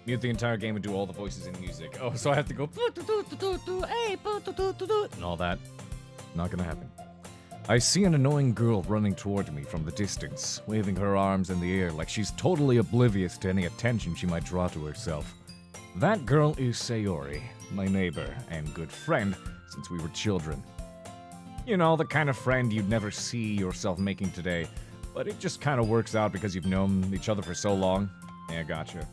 Mute the entire game and do all the voices in music. Oh, so I have to go and all that. Not gonna happen. I see an annoying girl running toward me from the distance, waving her arms in the air like she's totally oblivious to any attention she might draw to herself. That girl is Sayori, my neighbor and good friend since we were children. You know, the kind of friend you'd never see yourself making today, but it just kind of works out because you've known each other for so long. Yeah, gotcha.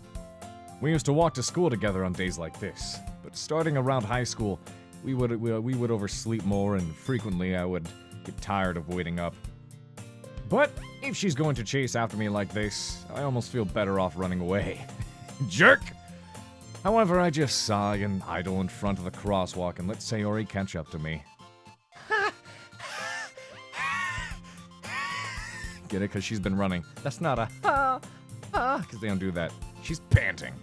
We used to walk to school together on days like this, but starting around high school, we would oversleep more, and frequently I would get tired of waiting up. But if she's going to chase after me like this, I almost feel better off running away. Jerk! However, I just sigh and idle in front of the crosswalk and let Sayori catch up to me. Get it? Because she's been running. That's not a because they don't do that. She's panting.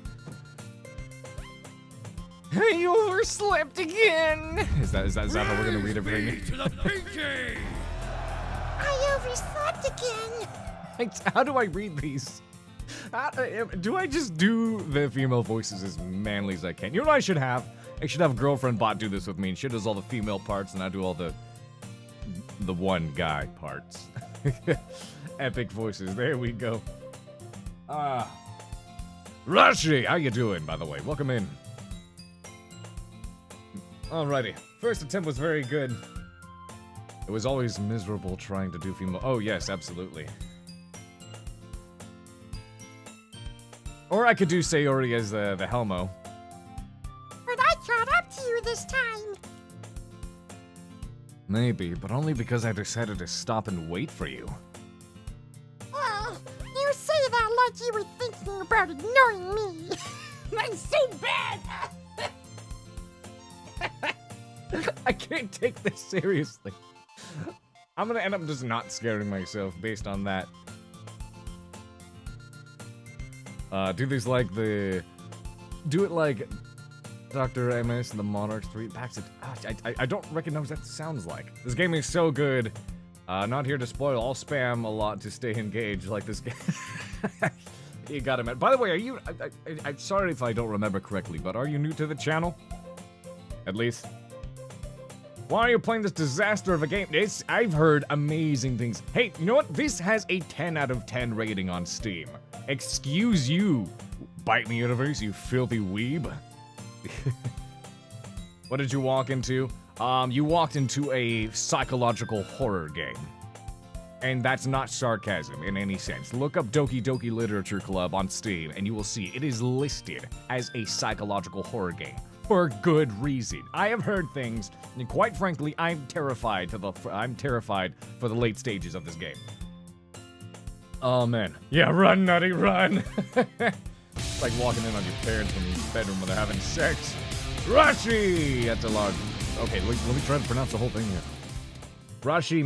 I overslept again. Is that how we're gonna read everything? To the pinky! I overslept again. How do I read these? Do I just do the female voices as manly as I can? You know what I should have? I should have a girlfriend bot do this with me, and she does all the female parts, and I do all the one guy parts. Epic voices. There we go. Rashi, how you doing, by the way? Welcome in. Alrighty. First attempt was very good. It was always miserable trying to do female. Oh, yes, absolutely. Or I could do Sayori as the Helmo. But I caught up to you this time. Maybe, but only because I decided to stop and wait for you. Oh, you say that like you were thinking about ignoring me. I'm so bad. I can't take this seriously. I'm gonna end up just not scaring myself based on that. Do these like the... Do it like Dr. MS and the Monarch 3 packs it. I don't recognize what that sounds like. This game is so good. Not here to spoil. I'll spam a lot to stay engaged like this game. You got him. By the way, are you... I'm sorry if I don't remember correctly, but are you new to the channel? At least. Why are you playing this disaster of a game? I've heard amazing things. Hey, you know what? This has a 10 out of 10 rating on Steam. Excuse you, Bite Me Universe, you filthy weeb. What did you walk into? You walked into a psychological horror game. And that's not sarcasm in any sense. Look up Doki Doki Literature Club on Steam, and you will see it is listed as a psychological horror game. For good reason. I have heard things, and quite frankly, I'm terrified for the late stages of this game. Oh man. Yeah, run, Nutty, run! It's like walking in on your parents in your bedroom when they're having sex. Rashi! That's a large... Okay, let me try to pronounce the whole thing here. Rashi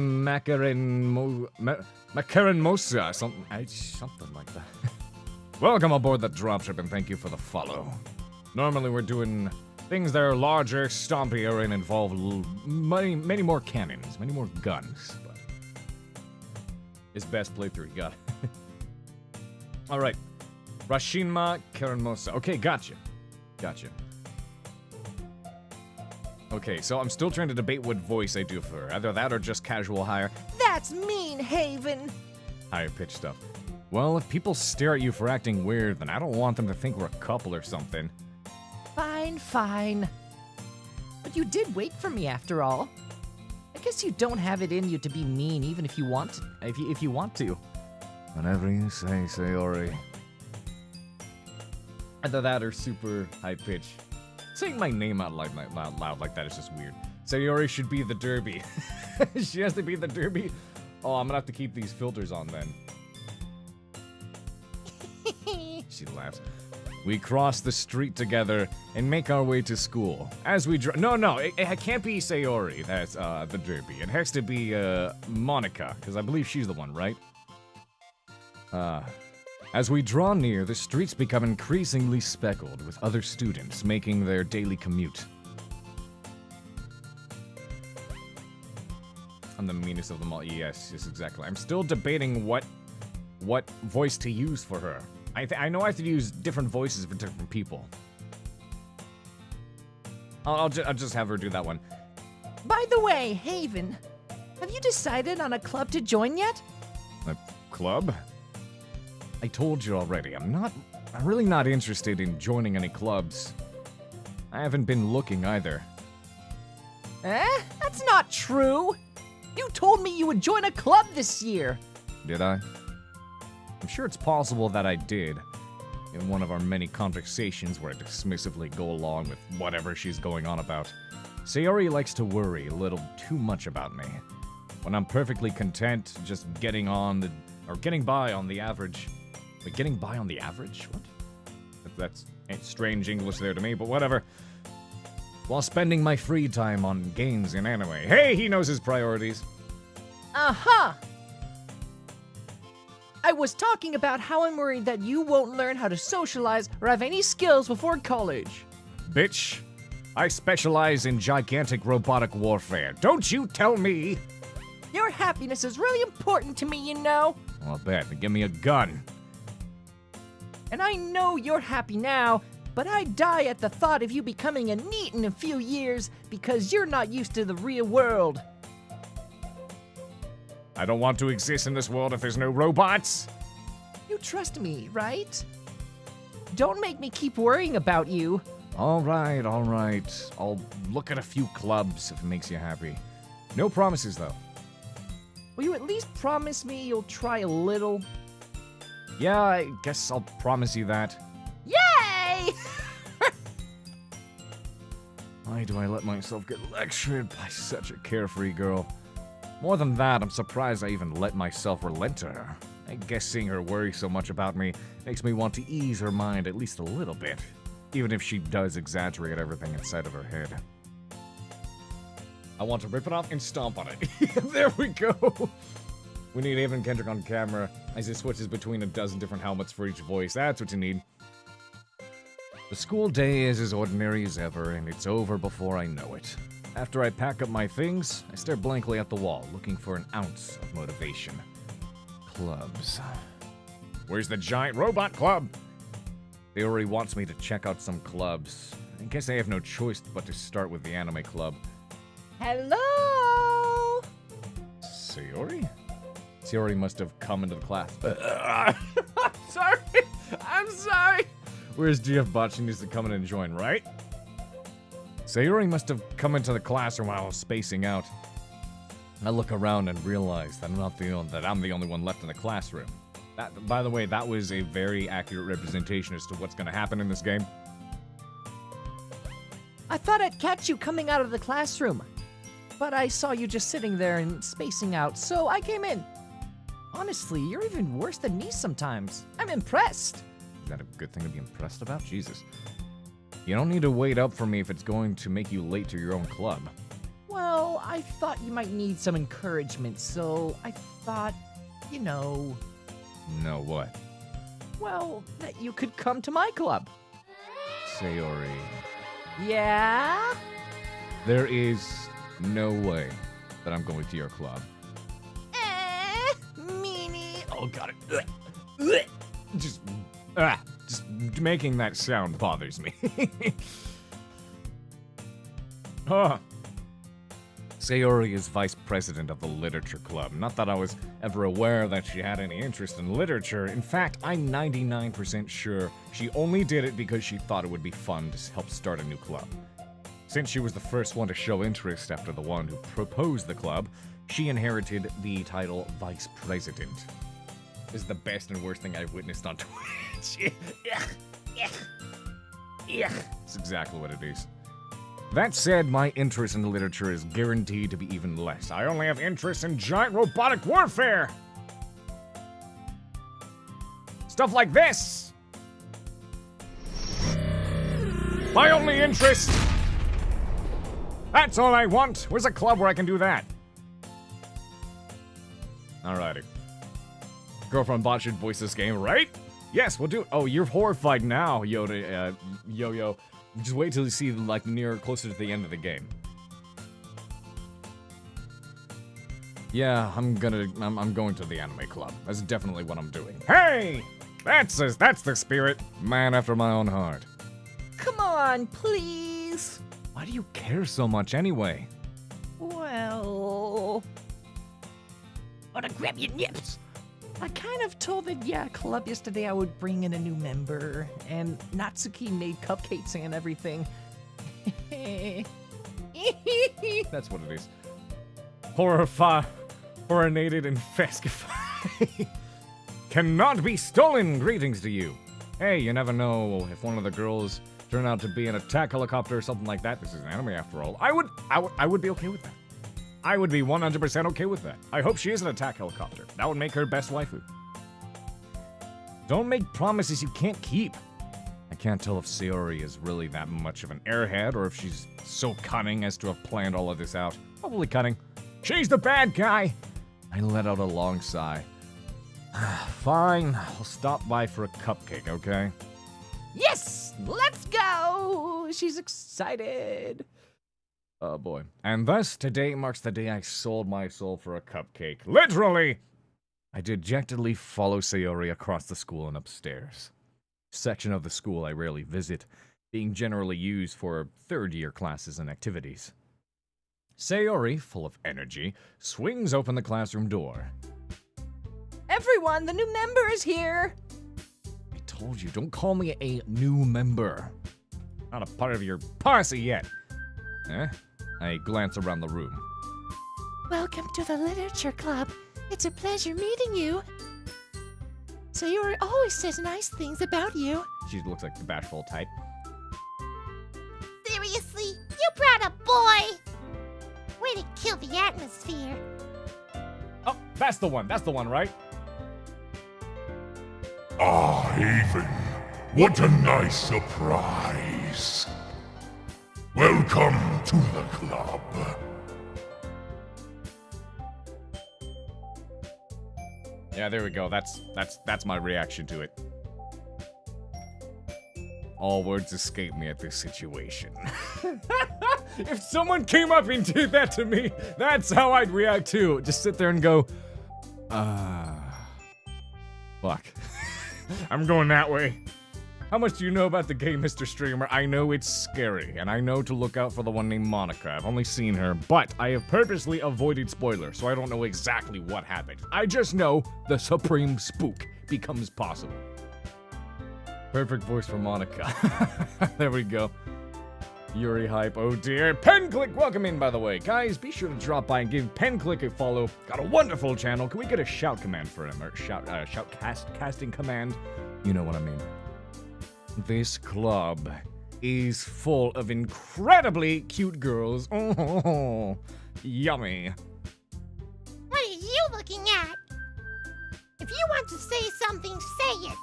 Makarenmosa, something like that. Welcome aboard the dropship and thank you for the follow. Normally we're doing things that are larger, stompier, and involve many more cannons, many more guns. But it's best playthrough, got it. Alright. Rashima Karenmosa. Okay, gotcha. Okay, so I'm still trying to debate what voice I do for her. Either that or just casual higher. That's mean, Haven. Higher pitch stuff. Well, if people stare at you for acting weird, then I don't want them to think we're a couple or something. Fine. But you did wait for me after all. I guess you don't have it in you to be mean even if you want to, if you want to. Whatever you say, Sayori. Either that or super high pitch. Saying my name out loud like that is just weird. Sayori should be the derby. She has to be the derby. Oh, I'm gonna have to keep these filters on then. She laughs. We cross the street together and make our way to school. As we No, it can't be Sayori. That's the derby. It has to be Monica, because I believe she's the one, right? As we draw near, the streets become increasingly speckled with other students making their daily commute. I'm the meanest of them all. Yes, exactly. I'm still debating what voice to use for her. I know I have to use different voices for different people. I'll just have her do that one. By the way, Haven, have you decided on a club to join yet? A club? I told you already, I'm really not interested in joining any clubs. I haven't been looking either. Eh? That's not true. You told me you would join a club this year. Did I? I'm sure it's possible that I did. In one of our many conversations where I dismissively go along with whatever she's going on about. Sayori likes to worry a little too much about me. When I'm perfectly content just getting by on the average. Wait, getting by on the average? What? That's strange English there to me, but whatever. While spending my free time on games and anime. Hey, he knows his priorities. Uh-huh. I was talking about how I'm worried that you won't learn how to socialize or have any skills before college. Bitch, I specialize in gigantic robotic warfare. Don't you tell me! Your happiness is really important to me, you know. I'll bet. Give me a gun. And I know you're happy now, but I die at the thought of you becoming a NEET in a few years because you're not used to the real world. I don't want to exist in this world if there's no robots. You trust me, right? Don't make me keep worrying about you. All right. I'll look at a few clubs if it makes you happy. No promises, though. Will you at least promise me you'll try a little? Yeah, I guess I'll promise you that. Yay! Why do I let myself get lectured by such a carefree girl? More than that, I'm surprised I even let myself relent to her. I guess seeing her worry so much about me makes me want to ease her mind at least a little bit, even if she does exaggerate everything inside of her head. I want to rip it off and stomp on it. There we go! We need Ava and Kendrick on camera as it switches between a dozen different helmets for each voice. That's what you need. The school day is as ordinary as ever, and it's over before I know it. After I pack up my things, I stare blankly at the wall, looking for an ounce of motivation. Clubs. Where's the giant robot club? Sayori wants me to check out some clubs. I guess I have no choice but to start with the anime club. Hello? Sayori? Sayori must have come into the class. I'm sorry. Where's GF Bot? She needs to come in and join, right? Sayori must have come into the classroom while I was spacing out. I look around and realize that I'm the only one left in the classroom. By the way, that was a very accurate representation as to what's going to happen in this game. I thought I'd catch you coming out of the classroom, but I saw you just sitting there and spacing out, so I came in. Honestly, you're even worse than me sometimes. I'm impressed. Is that a good thing to be impressed about? Jesus. You don't need to wait up for me if it's going to make you late to your own club. Well, I thought you might need some encouragement, so I thought, you know... No what? Well, that you could come to my club. Sayori. Yeah? There is no way that I'm going to your club. Meanie. Oh, got it. Just making that sound bothers me. Sayori is vice president of the literature club. Not that I was ever aware that she had any interest in literature. In fact, I'm 99% sure she only did it because she thought it would be fun to help start a new club. Since she was the first one to show interest after the one who proposed the club, she inherited the title vice president. This is the best and worst thing I've witnessed on Twitch. It's exactly what it is. That said, my interest in literature is guaranteed to be even less. I only have interest in giant robotic warfare! Stuff like this! My only interest! That's all I want! Where's a club where I can do that? Alrighty. Girlfriend bot should voice this game, right? Yes, we'll do it. Oh, you're horrified now, Yo-Yo. Just wait till you see, like, closer to the end of the game. Yeah, I'm going to the anime club. That's definitely what I'm doing. Hey! That's the spirit. Man after my own heart. Come on, please. Why do you care so much anyway? Well, Wanna grab your nips? I kind of told the club yesterday I would bring in a new member, and Natsuki made cupcakes and everything. That's what it is. Horinated and fescified. Cannot be stolen. Greetings to you. Hey, you never know if one of the girls turn out to be an attack helicopter or something like that. This is an anime after all. I would be okay with that. I would be 100% okay with that. I hope she is an attack helicopter. That would make her best waifu. Don't make promises you can't keep. I can't tell if Sayori is really that much of an airhead or if she's so cunning as to have planned all of this out. Probably cunning. She's the bad guy. I let out a long sigh. Fine, I'll stop by for a cupcake, okay? Yes, let's go. She's excited. Oh boy. And thus, today marks the day I sold my soul for a cupcake. Literally! I dejectedly follow Sayori across the school and upstairs. Section of the school I rarely visit, being generally used for third-year classes and activities. Sayori, full of energy, swings open the classroom door. Everyone, the new member is here. I told you, don't call me a new member. Not a part of your posse yet. I glance around the room. Welcome to the literature club. It's a pleasure meeting you. Sayori always says nice things about you. She looks like the bashful type. Seriously? You brought a boy? Way to kill the atmosphere. Oh, that's the one, right? Ah, Haven. What a nice surprise. Welcome to the club. Yeah, there we go. That's my reaction to it. All words escape me at this situation. If someone came up and did that to me, that's how I'd react too. Just sit there and go, fuck. I'm going that way. How much do you know about the game, Mr. Streamer? I know it's scary, and I know to look out for the one named Monica. I've only seen her, but I have purposely avoided spoilers, so I don't know exactly what happened. I just know the supreme spook becomes possible. Perfect voice for Monica. There we go. Yuri hype, oh dear. Penclick, welcome in, by the way. Guys, be sure to drop by and give Penclick a follow. Got a wonderful channel. Can we get a shout command for him? Or casting command? You know what I mean. This club is full of incredibly cute girls. Oh, yummy. What are you looking at? If you want to say something, say it.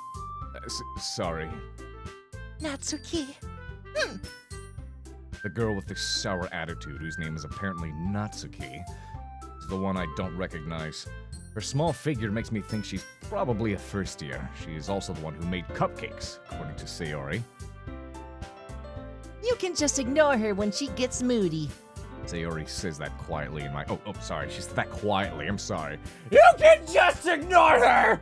Sorry. Natsuki. The girl with the sour attitude, whose name is apparently Natsuki, is the one I don't recognize. Her small figure makes me think she's probably a first year. She is also the one who made cupcakes, according to Sayori. You can just ignore her when she gets moody. Sayori says that quietly in my... Oh, sorry. She said that quietly. I'm sorry. You can just ignore her!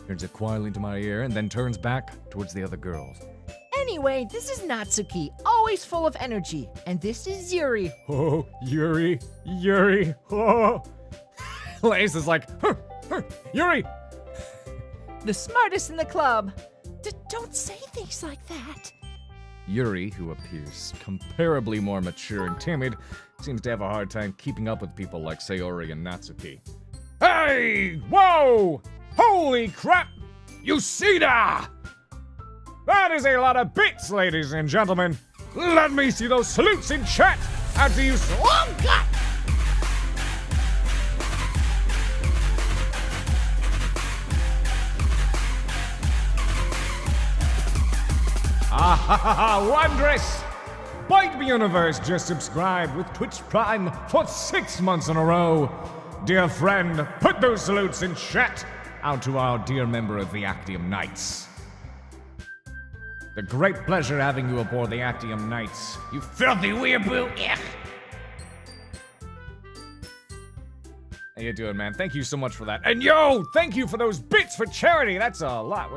Turns it quietly into my ear and then turns back towards the other girls. Anyway, this is Natsuki, always full of energy. And this is Yuri. Oh, Yuri. Oh. Lace is like, Yuri! The smartest in the club. Don't say things like that. Yuri, who appears comparably more mature and timid, seems to have a hard time keeping up with people like Sayori and Natsuki. Hey! Whoa! Holy crap! You see that? That is a lot of bits, ladies and gentlemen. Let me see those salutes in chat after you... Oh, God! Ah, wondrous! Bite Me Universe just subscribed with Twitch Prime for 6 months in a row. Dear friend, put those salutes in chat out to our dear member of the Actium Knights. The great pleasure having you aboard the Actium Knights, you filthy weeaboo! How you doing, man? Thank you so much for that. And yo, thank you for those bits for charity. That's a lot.